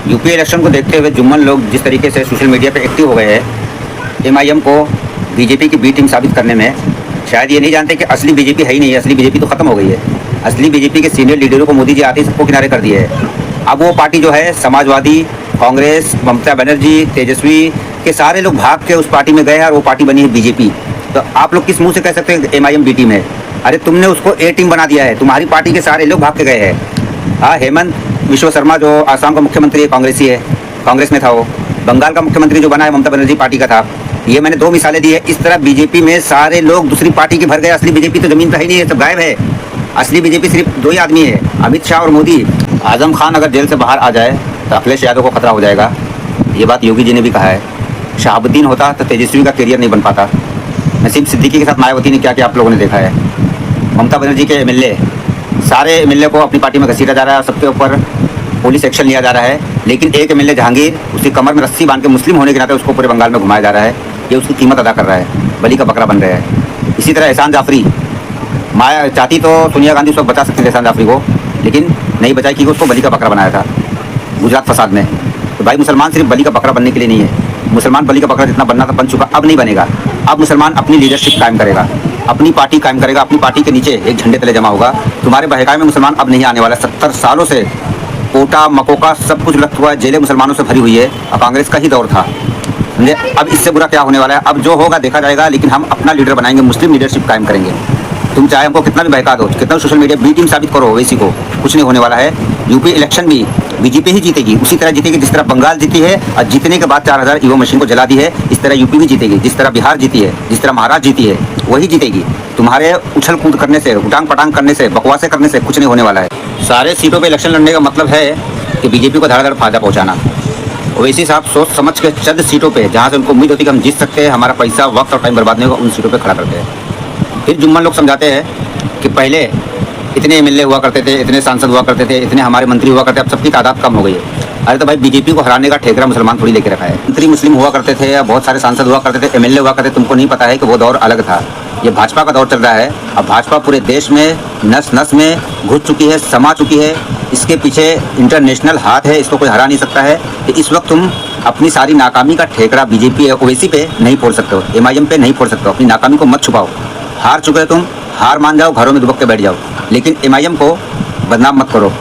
UP election को देखते हुए जुम्मन लोग जिस तरीके से सोशल मीडिया पे एक्टिव हो गए हैं, एमआईएम को बीजेपी की बी टीम साबित करने में, शायद ये नहीं जानते कि असली बीजेपी है ही नहीं है। असली बीजेपी तो खत्म हो गई है। असली बीजेपी के सीनियर लीडरों को मोदी जी आते ही सबको किनारे कर दिए है। अब वो पार्टी जो है समाजवादी, कांग्रेस, ममता बनर्जी, तेजस्वी के सारे लोग भाग के उस पार्टी में गए हैं और वो पार्टी बनी है बीजेपी। तो आप लोग किस मुंह से कह सकते हैं एमआईएम बी टीम है? अरे तुमने उसको ए टीम बना दिया है। तुम्हारी पार्टी के सारे लोग भाग के गए हैं। हाँ, हेमंत विश्व शर्मा जो आसाम का मुख्यमंत्री है, कांग्रेसी है, कांग्रेस में था वो। बंगाल का मुख्यमंत्री जो बना है ममता बनर्जी पार्टी का था। ये मैंने दो मिसालें दी है। इस तरह बीजेपी में सारे लोग दूसरी पार्टी के भर गए। असली बीजेपी तो जमीन पर ही नहीं है, सब गायब है। असली बीजेपी सिर्फ दो ही आदमी है, अमित शाह और मोदी। आजम खान अगर जेल से बाहर आ जाए तो अखिलेश यादव को खतरा हो जाएगा। ये बात योगी जी ने भी कहा है। शहाबुद्दीन होता तो तेजस्वी का करियर नहीं बन पाता। नसीम सिद्दीकी के साथ मायावती ने क्या किया आप लोगों ने देखा है। ममता बनर्जी के एमएलए, सारे एमएलए को अपनी पार्टी में घसीटा जा रहा है और सबके ऊपर पुलिस एक्शन लिया जा रहा है। लेकिन एक एमएलए जहांगीर, उसकी कमर में रस्सी बांध के मुस्लिम होने के नाते उसको पूरे बंगाल में घुमाया जा रहा है। ये उसकी कीमत अदा कर रहा है, बलि का बकरा बन रहा है। इसी तरह एहसान जाफरी, माया चाहती तो सोनिया गांधी उस वक्त बचा सकती थी एहसान जाफरी को, लेकिन नहीं बचाई क्योंकि उसको बलि का बकरा बनाया था गुजरात फसाद में। तो भाई मुसलमान सिर्फ बलि का बकरा बनने के लिए नहीं है। मुसलमान बलि का बकरा जितना बनना था बन चुका, अब नहीं बनेगा। अब मुसलमान अपनी लीडरशिप कायम करेगा, अपनी पार्टी कायम करेगा, अपनी पार्टी के नीचे एक झंडे तले जमा होगा। तुम्हारे बहकावे में मुसलमान अब नहीं आने वाला। 70 सालों से कोटा मकोका सब कुछ रखा हुआ है, जेलें मुसलमानों से भरी हुई है। अब कांग्रेस का ही दौर था। अब इससे बुरा क्या होने वाला है? अब जो होगा देखा जाएगा, लेकिन हम अपना लीडर बनाएंगे, मुस्लिम लीडरशिप कायम करेंगे। तुम चाहे हमको कितना भी बहका दो, कितना सोशल मीडिया बी टीम साबित करो, ओवैसी को कुछ नहीं होने वाला है। यूपी इलेक्शन भी बीजेपी ही जीतेगी, उसी तरह जीतेगी जिस तरह बंगाल जीती है और जीतने के बाद 4000 ईवीएम मशीन को जला दी है। इस तरह यूपी भी जीतेगी, जिस तरह बिहार जीती है, जिस तरह महाराष्ट्र जीती है, वही जीतेगी। तुम्हारे उछल कूद करने से, उटांग पटांग करने से, बकवासें करने से कुछ नहीं होने वाला है। सारे सीटों पर इलेक्शन लड़ने का मतलब है कि बीजेपी को धड़ाधड़ फायदा पहुँचाना। ओवैसी साहब सोच समझ के चंद सीटों पे जहाँ से उनको उम्मीद होती है कि हम जीत सकते हैं, हमारा पैसा, वक्त और टाइम बर्बाद नहीं होगा, उन सीटों पे खड़ा करते हैं। फिर जुम्मन लोग समझाते हैं कि पहले इतने एमएलए हुआ करते थे, इतने सांसद हुआ करते थे, इतने हमारे मंत्री हुआ करते, अब सबकी तादाद कम हो गई है। अरे तो भाई बीजेपी को हराने का ठेकरा मुसलमान थोड़ी लेके रखा है। मंत्री मुस्लिम हुआ करते थे, बहुत सारे सांसद हुआ करते थे, एमएलए हुआ करते, तुमको नहीं पता है कि वो दौर अलग था। ये भाजपा का दौर चल रहा है। अब भाजपा पूरे देश में नस नस में घुस चुकी है, समा चुकी है। इसके पीछे इंटरनेशनल हाथ है, इसको कोई हरा नहीं सकता है। तो इस वक्त तुम अपनी सारी नाकामी का ठेकरा बीजेपी ओवैसी पे नहीं फोड़ सकते हो, एमआईएम पे नहीं फोड़ सकते हो। अपनी नाकामी को मत छुपाओ। हार चुके हो तुम, हार मान जाओ, घरों में दुबक के बैठ जाओ, लेकिन एमआईएम को बदनाम मत करो।